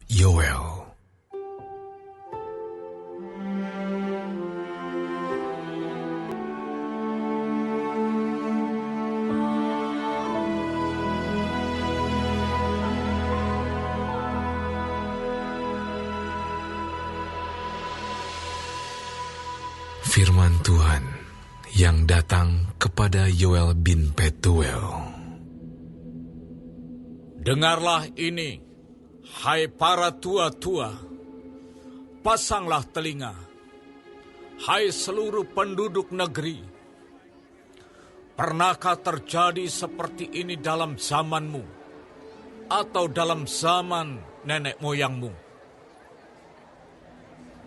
Yoel. Firman Tuhan yang datang kepada Yoel bin Petuel. Dengarlah ini, hai para tua-tua, pasanglah telinga, hai seluruh penduduk negeri. Pernahkah terjadi seperti ini dalam zamanmu, atau dalam zaman nenek moyangmu?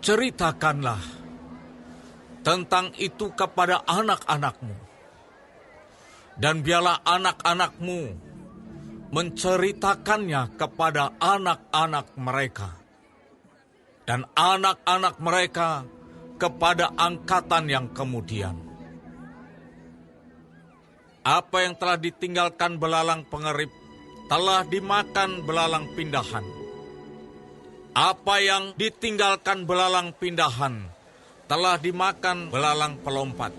Ceritakanlah tentang itu kepada anak-anakmu, dan biarlah anak-anakmu menceritakannya kepada anak-anak mereka, dan anak-anak mereka kepada angkatan yang kemudian. Apa yang telah ditinggalkan belalang pengerip telah dimakan belalang pindahan. Apa yang ditinggalkan belalang pindahan telah dimakan belalang pelompat.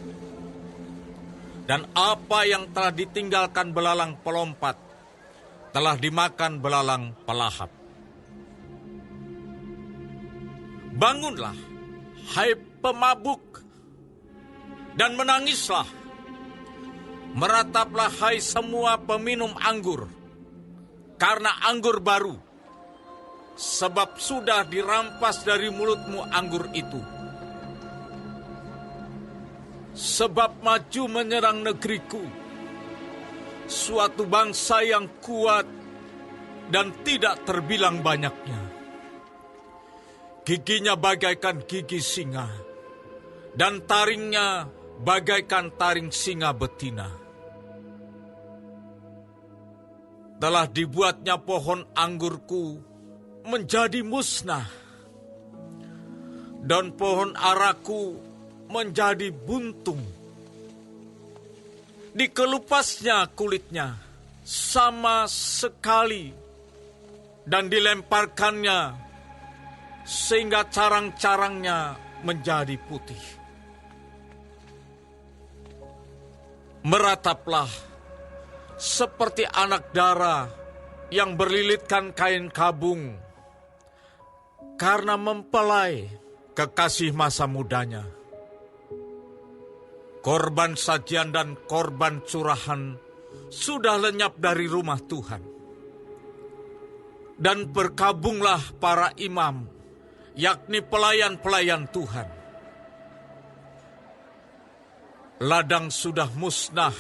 Dan apa yang telah ditinggalkan belalang pelompat telah dimakan belalang pelahap. Bangunlah, hai pemabuk, dan menangislah. Merataplah, hai semua peminum anggur, karena anggur baru, sebab sudah dirampas dari mulutmu anggur itu. Sebab maju menyerang negeriku, suatu bangsa yang kuat dan tidak terbilang banyaknya. Giginya bagaikan gigi singa, dan taringnya bagaikan taring singa betina. Telah dibuatnya pohon anggurku menjadi musnah, dan pohon araku menjadi buntung. Dikelupasnya kulitnya sama sekali, dan dilemparkannya sehingga carang-carangnya menjadi putih. Merataplah seperti anak dara yang berlilitkan kain kabung, karena mempelai kekasih masa mudanya. Korban sajian dan korban curahan sudah lenyap dari rumah Tuhan. Dan berkabunglah para imam, yakni pelayan-pelayan Tuhan. Ladang sudah musnah,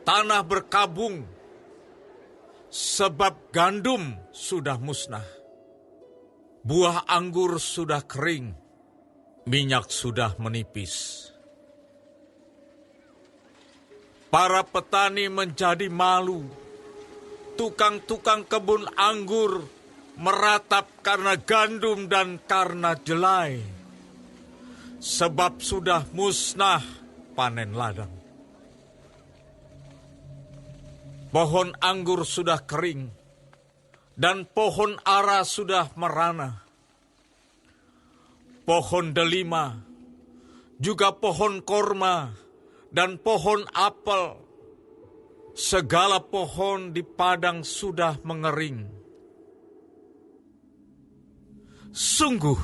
tanah berkabung, sebab gandum sudah musnah. Buah anggur sudah kering, minyak sudah menipis. Para petani menjadi malu, tukang-tukang kebun anggur meratap karena gandum dan karena jelai, sebab sudah musnah panen ladang. Pohon anggur sudah kering, dan pohon ara sudah merana. Pohon delima, juga pohon korma, dan pohon apel, segala pohon di padang sudah mengering. Sungguh,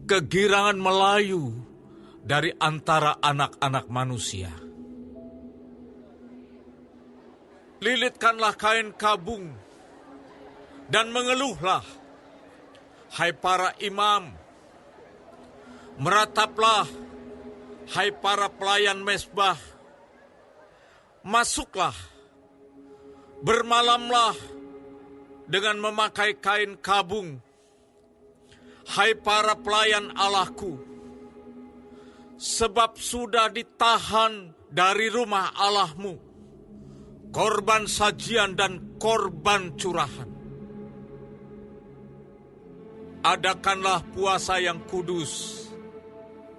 kegirangan melayu dari antara anak-anak manusia. Lilitkanlah kain kabung, dan mengeluhlah, hai para imam. Merataplah, hai para pelayan mezbah. Masuklah, bermalamlah dengan memakai kain kabung, hai para pelayan Allahku. Sebab sudah ditahan dari rumah Allahmu korban sajian dan korban curahan. Adakanlah puasa yang kudus,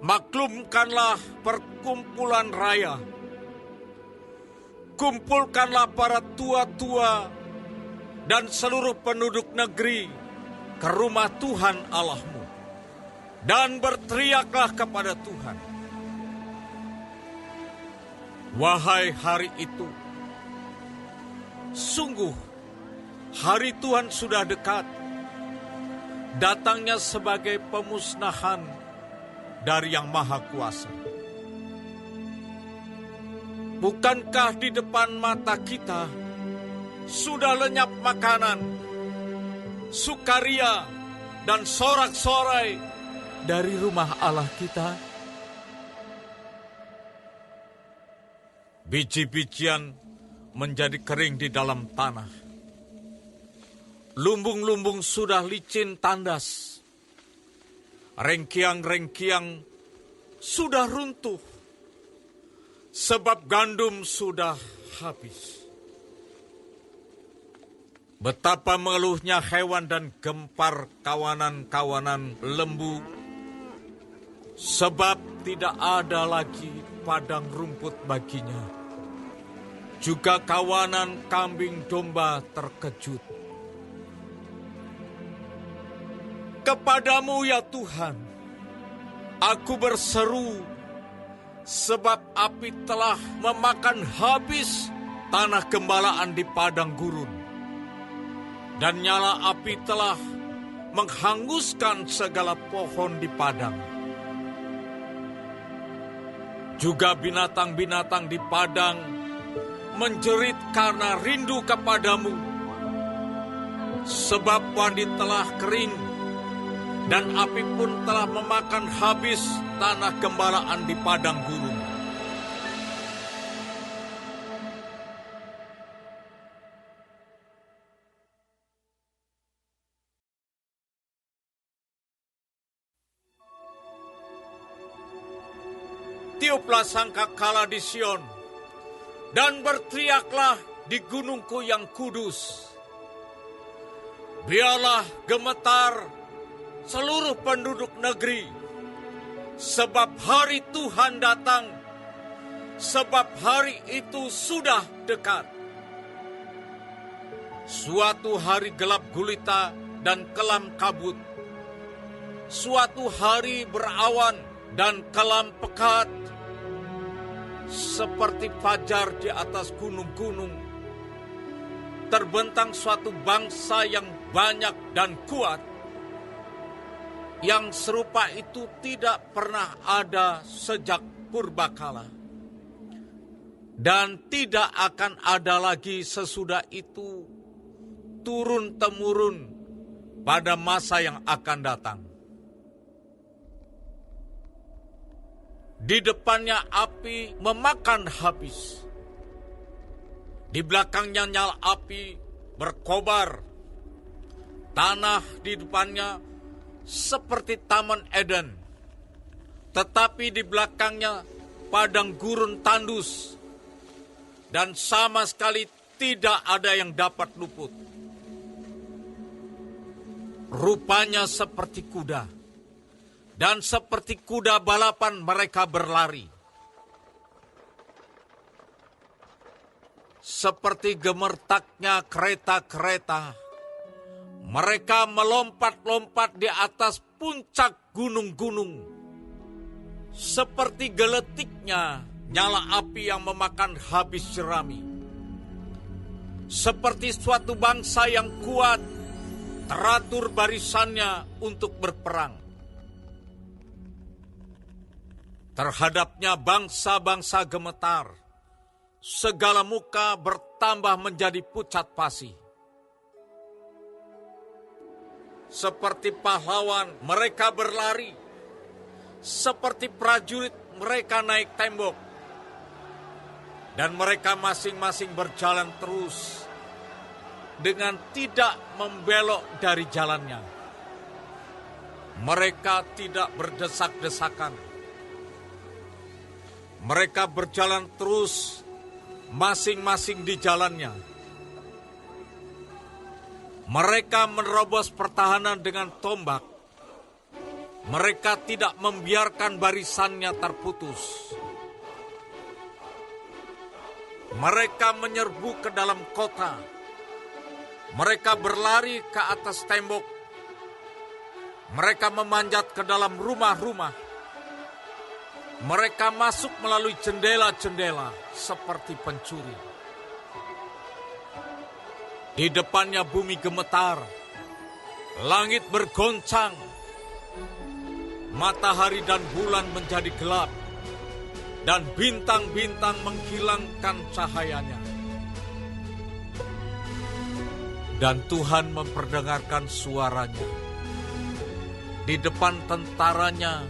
maklumkanlah perkumpulan raya. Kumpulkanlah para tua-tua dan seluruh penduduk negeri ke rumah Tuhan Allahmu dan berteriaklah kepada Tuhan. Wahai hari itu, sungguh hari Tuhan sudah dekat, datangnya sebagai pemusnahan dari Yang Maha Kuasa. Bukankah di depan mata kita sudah lenyap makanan, sukaria, dan sorak-sorai dari rumah Allah kita? Biji-bijian menjadi kering di dalam tanah. Lumbung-lumbung sudah licin tandas. Rengkiang-rengkiang sudah runtuh. Sebab gandum sudah habis. Betapa mengeluhnya hewan dan gempar kawanan-kawanan lembu. Sebab tidak ada lagi padang rumput baginya. Juga kawanan kambing domba terkejut. Kepadamu ya Tuhan, aku berseru, sebab api telah memakan habis tanah gembalaan di padang gurun. Dan nyala api telah menghanguskan segala pohon di padang. Juga binatang-binatang di padang menjerit karena rindu kepadamu. Sebab wadi telah kering, dan api pun telah memakan habis tanah gembalaan di padang gurun. Tiuplah sangkakala di Sion, dan berteriaklah di gunungku yang kudus. Biarlah gemetar seluruh penduduk negeri, sebab hari Tuhan datang, sebab hari itu sudah dekat. Suatu hari gelap gulita dan kelam kabut, suatu hari berawan dan kelam pekat, seperti fajar di atas gunung-gunung. Terbentang suatu bangsa yang banyak dan kuat, yang serupa itu tidak pernah ada sejak purbakala, dan tidak akan ada lagi sesudah itu turun-temurun pada masa yang akan datang. Di depannya api memakan habis. Di belakangnya nyala api berkobar. Tanah di depannya seperti Taman Eden. Tetapi di belakangnya padang gurun tandus. Dan sama sekali tidak ada yang dapat luput. Rupanya seperti kuda. Dan seperti kuda balapan mereka berlari. Seperti gemertaknya kereta-kereta, mereka melompat-lompat di atas puncak gunung-gunung. Seperti geletiknya nyala api yang memakan habis jerami. Seperti suatu bangsa yang kuat, teratur barisannya untuk berperang. Terhadapnya bangsa-bangsa gemetar, segala muka bertambah menjadi pucat pasi. Seperti pahlawan mereka berlari, seperti prajurit mereka naik tembok, dan mereka masing-masing berjalan terus dengan tidak membelok dari jalannya. Mereka tidak berdesak-desakan. Mereka berjalan terus, masing-masing di jalannya. Mereka menerobos pertahanan dengan tombak. Mereka tidak membiarkan barisannya terputus. Mereka menyerbu ke dalam kota. Mereka berlari ke atas tembok Mereka memanjat ke dalam rumah-rumah. Mereka masuk melalui jendela-jendela seperti pencuri. Di depannya bumi gemetar, langit bergoncang, matahari dan bulan menjadi gelap, dan bintang-bintang menghilangkan cahayanya. Dan Tuhan memperdengarkan suaranya. Di depan tentaranya,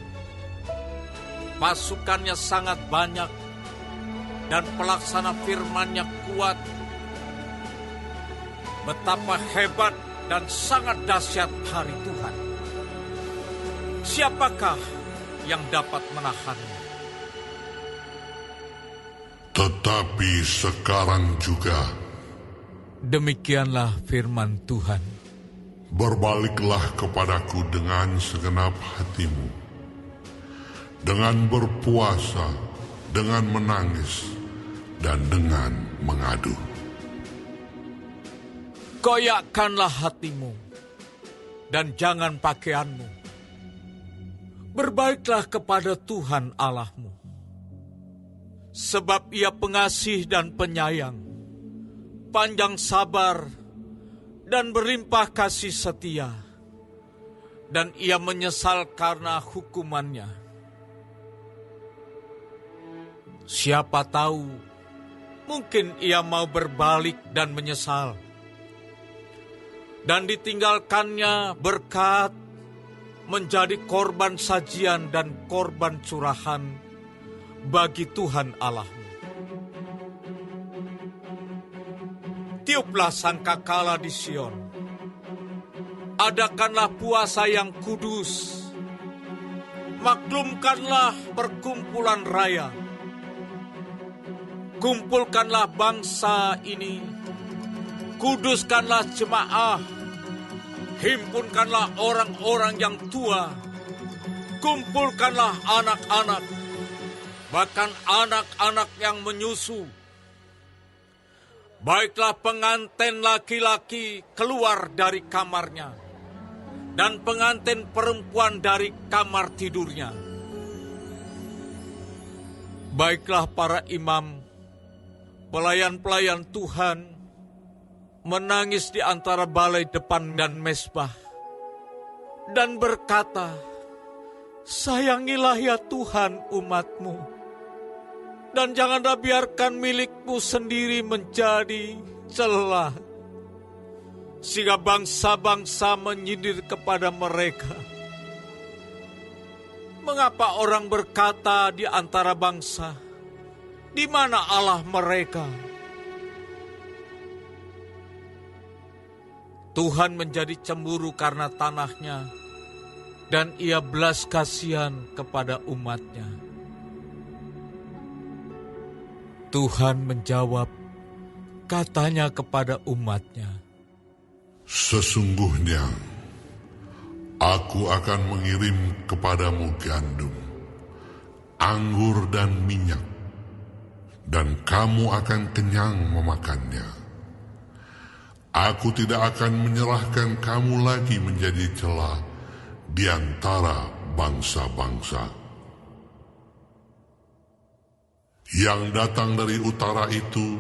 pasukannya sangat banyak, dan pelaksana firman-Nya kuat. Betapa hebat dan sangat dahsyat hari Tuhan. Siapakah yang dapat menahannya? Tetapi sekarang juga, demikianlah firman Tuhan. berbaliklah kepadaku dengan segenap hatimu, dengan berpuasa, dengan menangis, dan dengan mengadu. Goyakkanlah hatimu, dan jangan pakaianmu. Berbaiklah kepada Tuhan Allahmu, sebab Ia pengasih dan penyayang, panjang sabar, dan berlimpah kasih setia, dan Ia menyesal karena hukumannya. Siapa tahu, mungkin Ia mau berbalik dan menyesal, dan ditinggalkannya berkat menjadi korban sajian dan korban curahan bagi Tuhan Allahmu. Tiuplah sangkakala di Sion, adakanlah puasa yang kudus, maklumkanlah perkumpulan raya, kumpulkanlah bangsa ini, kuduskanlah jemaah, himpunkanlah orang-orang yang tua, kumpulkanlah anak-anak, bahkan anak-anak yang menyusu. Baiklah pengantin laki-laki keluar dari kamarnya, dan pengantin perempuan dari kamar tidurnya. Baiklah para imam, pelayan-pelayan Tuhan, menangis di antara balai depan dan mezbah, dan berkata, sayangilah ya Tuhan umat-Mu, dan janganlah biarkan milik-Mu sendiri menjadi celah, sehingga bangsa-bangsa menyindir kepada mereka. Mengapa orang berkata di antara bangsa, di mana Allah mereka? Tuhan menjadi cemburu karena tanahnya, dan Ia belas kasihan kepada umat-Nya. Tuhan menjawab, katanya kepada umat-Nya, sesungguhnya aku akan mengirim kepadamu gandum, anggur dan minyak, dan kamu akan kenyang memakannya. Aku tidak akan menyerahkan kamu lagi menjadi celah di antara bangsa-bangsa. Yang datang dari utara itu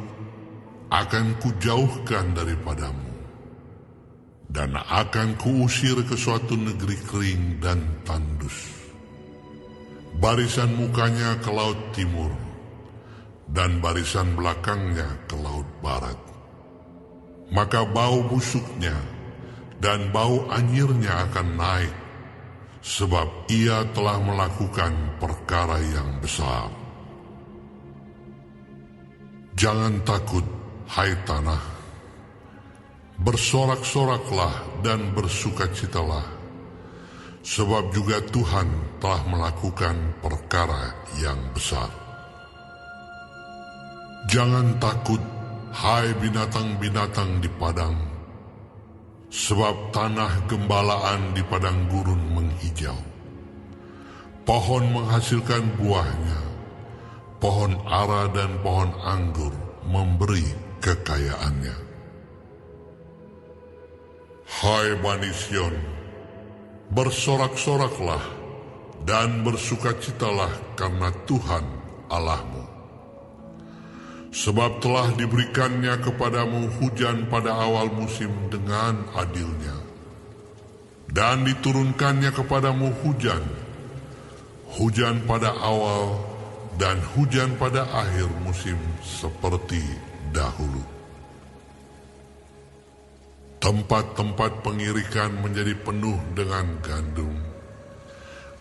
akan kujauhkan daripadamu, dan akan kuusir ke suatu negeri kering dan tandus. Barisan mukanya ke laut timur, dan barisan belakangnya ke laut barat. Maka bau busuknya dan bau anyirnya akan naik, sebab ia telah melakukan perkara yang besar. Jangan takut, hai tanah, bersorak-soraklah dan bersukacitalah, sebab juga Tuhan telah melakukan perkara yang besar. Jangan takut, hai binatang-binatang di padang, sebab tanah gembalaan di padang gurun menghijau. Pohon menghasilkan buahnya, pohon ara dan pohon anggur memberi kekayaannya. Hai Bani Sion, Bersorak-soraklah dan bersukacitalah karena Tuhan Allahmu. Sebab telah diberikannya kepadamu hujan pada awal musim dengan adilnya, dan diturunkannya kepadamu hujan pada awal dan hujan pada akhir musim seperti dahulu. Tempat-tempat pengirikan menjadi penuh dengan gandum,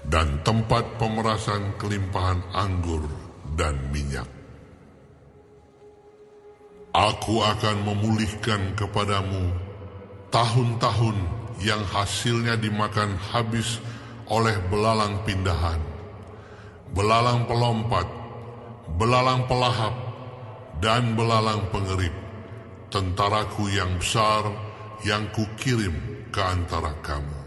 dan tempat pemerasan kelimpahan anggur dan minyak. Aku akan memulihkan kepadamu tahun-tahun yang hasilnya dimakan habis oleh belalang pindahan, belalang pelompat, belalang pelahap, dan belalang pengerip, tentaraku yang besar yang kukirim ke antara kamu.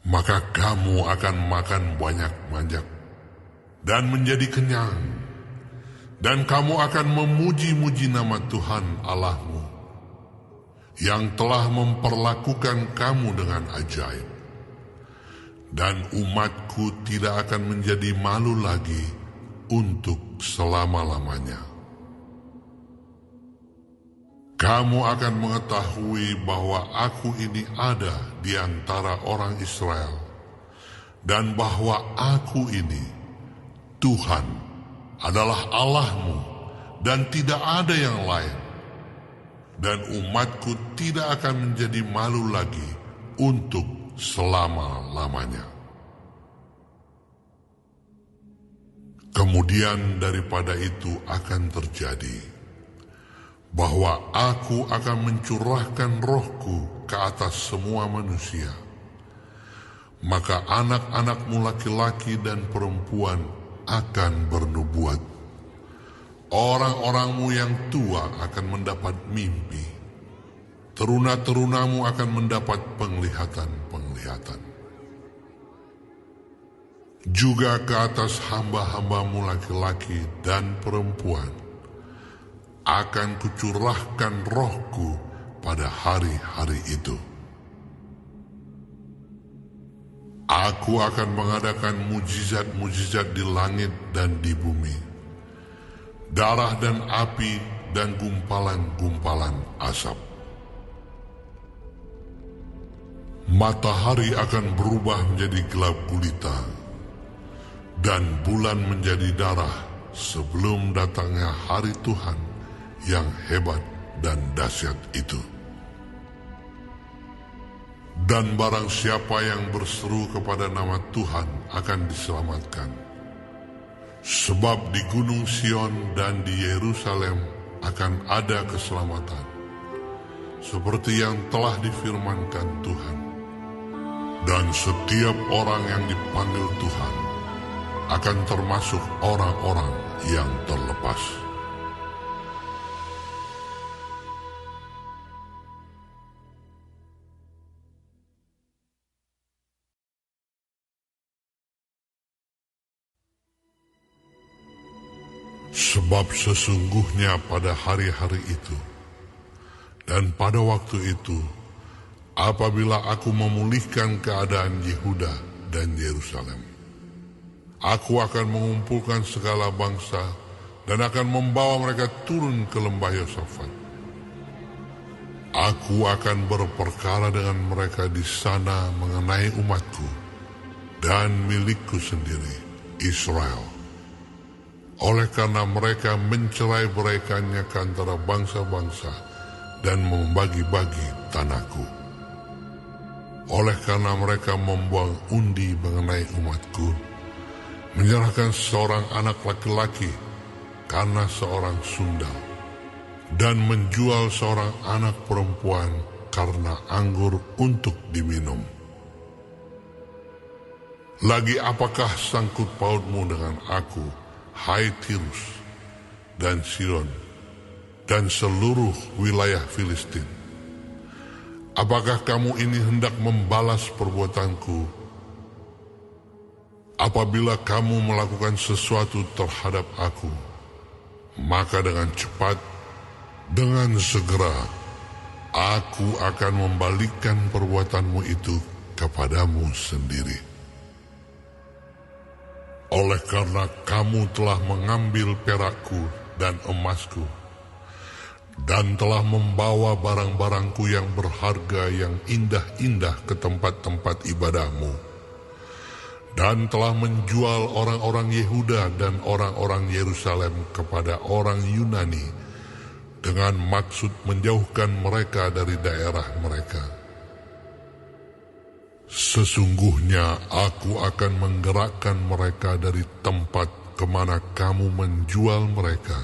Maka kamu akan makan banyak-banyak dan menjadi kenyang, dan kamu akan memuji-muji nama Tuhan Allahmu yang telah memperlakukan kamu dengan ajaib. Dan umatku tidak akan menjadi malu lagi untuk selama-lamanya. Kamu akan mengetahui bahwa aku ini ada di antara orang Israel, dan bahwa aku ini, Tuhan, adalah Allahmu, dan tidak ada yang lain. Dan umatku tidak akan menjadi malu lagi untuk selama-lamanya. Kemudian daripada itu akan terjadi bahwa aku akan mencurahkan rohku ke atas semua manusia. Maka anak-anakmu laki-laki dan perempuan akan bernubuat. Orang-orangmu yang tua akan mendapat mimpi. Teruna-terunamu akan mendapat penglihatan-penglihatan. Juga ke atas hamba-hambamu laki-laki dan perempuan akan kucurahkan rohku pada hari-hari itu. Aku akan mengadakan mujizat-mujizat di langit dan di bumi, darah dan api dan gumpalan-gumpalan asap. Matahari akan berubah menjadi gelap gulita, dan bulan menjadi darah sebelum datangnya hari Tuhan yang hebat dan dahsyat itu. Dan barang siapa yang berseru kepada nama Tuhan akan diselamatkan. Sebab di Gunung Sion dan di Yerusalem akan ada keselamatan, seperti yang telah difirmankan Tuhan. Dan setiap orang yang dipanggil Tuhan akan termasuk orang-orang yang terlepas. Sebab sesungguhnya pada hari-hari itu dan pada waktu itu, apabila aku memulihkan keadaan Yehuda dan Yerusalem, aku akan mengumpulkan segala bangsa dan akan membawa mereka turun ke lembah Yosafat. Aku akan berperkara dengan mereka di sana mengenai umatku dan milikku sendiri, Israel. Oleh karena mereka mencerai-beraikannya ke antara bangsa-bangsa dan membagi-bagi tanahku. Oleh karena mereka membuang undi mengenai umatku, menyerahkan seorang anak laki-laki karena seorang sundal, dan menjual seorang anak perempuan karena anggur untuk diminum. Lagi apakah sangkut pautmu dengan aku, hai Tirus dan Sidon dan seluruh wilayah Filistin? Apakah kamu ini hendak membalas perbuatanku apabila kamu melakukan sesuatu terhadap aku? Maka dengan cepat, dengan segera, aku akan membalikkan perbuatanmu itu kepadamu sendiri. Oleh karena kamu telah mengambil perakku dan emasku, dan telah membawa barang-barangku yang berharga yang indah-indah ke tempat-tempat ibadahmu, dan telah menjual orang-orang Yehuda dan orang-orang Yerusalem kepada orang Yunani dengan maksud menjauhkan mereka dari daerah mereka. Sesungguhnya aku akan menggerakkan mereka dari tempat kemana kamu menjual mereka,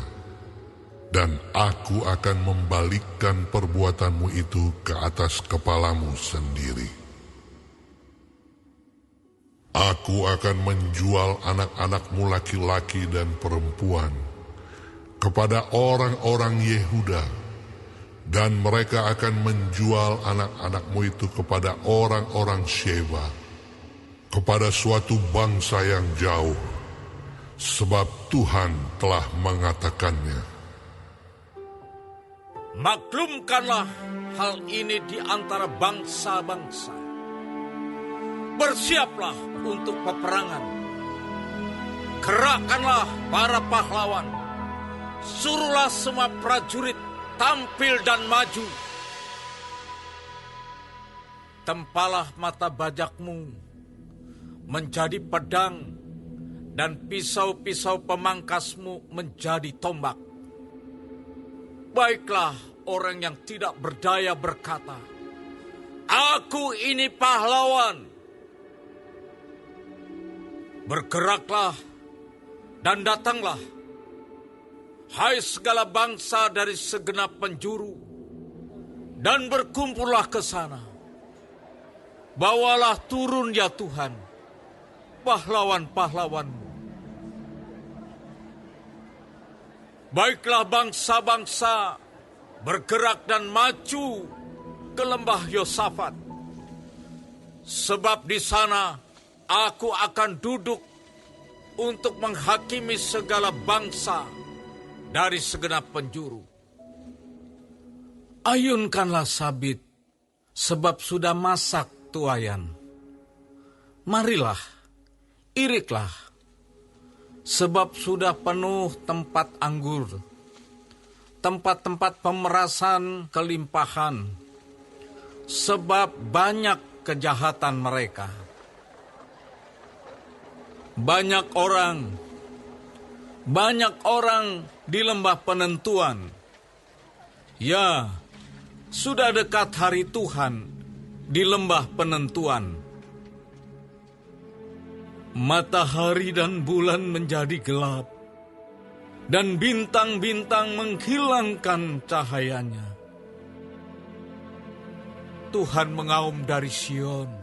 dan aku akan membalikkan perbuatanmu itu ke atas kepalamu sendiri. Aku akan menjual anak-anakmu laki-laki dan perempuan kepada orang-orang Yehuda, dan mereka akan menjual anak-anakmu itu kepada orang-orang Sheba, kepada suatu bangsa yang jauh, sebab Tuhan telah mengatakannya. Maklumkanlah hal ini di antara bangsa-bangsa. Bersiaplah untuk peperangan. Gerakkanlah para pahlawan. Suruhlah semua prajurit tampil dan maju. Tempalah mata bajakmu menjadi pedang, dan pisau-pisau pemangkasmu menjadi tombak. Baiklah orang yang tidak berdaya berkata, "Aku ini pahlawan." Bergeraklah dan datanglah, hai segala bangsa dari segenap penjuru, dan berkumpullah ke sana. Bawalah turun ya Tuhan, pahlawan-pahlawanmu. Baiklah bangsa-bangsa bergerak dan maju ke lembah Yosafat, sebab di sana aku akan duduk untuk menghakimi segala bangsa dari segenap penjuru. Ayunkanlah sabit, sebab sudah masak tuayan. Marilah, iriklah, sebab sudah penuh tempat anggur, tempat-tempat pemerasan kelimpahan, sebab banyak kejahatan mereka. Banyak orang di lembah penentuan. Ya, sudah dekat hari Tuhan di lembah penentuan. Matahari dan bulan menjadi gelap, dan bintang-bintang menghilangkan cahayanya. Tuhan mengaum dari Sion.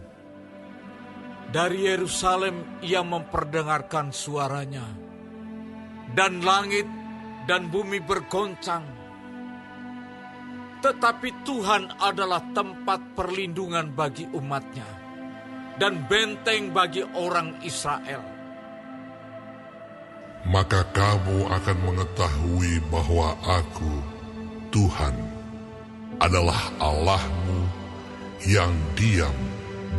Dari Yerusalem ia memperdengarkan suaranya, dan langit dan bumi bergoncang. Tetapi Tuhan adalah tempat perlindungan bagi umatnya, dan benteng bagi orang Israel. Maka kamu akan mengetahui bahwa aku, Tuhan, adalah Allahmu yang diam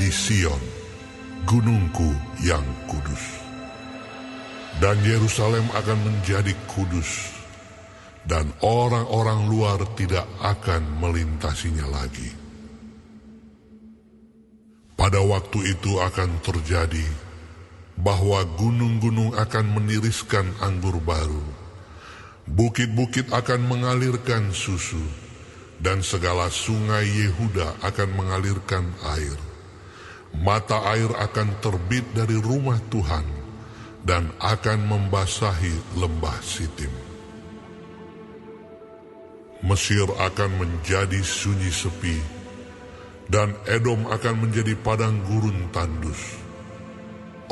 di Sion, gunungku yang kudus. Dan Yerusalem akan menjadi kudus, dan orang-orang luar tidak akan melintasinya lagi. Pada waktu itu akan terjadi bahwa gunung-gunung akan meniriskan anggur baru, bukit-bukit akan mengalirkan susu, dan segala sungai Yehuda akan mengalirkan air. Mata air akan terbit dari rumah Tuhan dan akan membasahi lembah Sitim. Mesir akan menjadi sunyi sepi, dan Edom akan menjadi padang gurun tandus.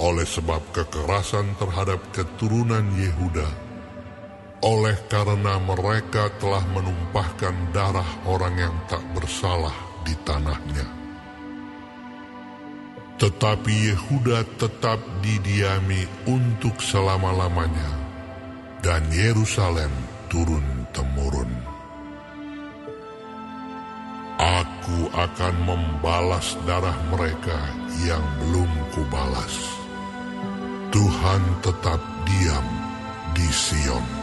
Oleh sebab kekerasan terhadap keturunan Yehuda, oleh karena mereka telah menumpahkan darah orang yang tak bersalah di tanahnya. Tetapi Yehuda tetap didiami untuk selama-lamanya, dan Yerusalem turun-temurun. akan membalas darah mereka yang belum kubalas. Tuhan tetap diam di Sion.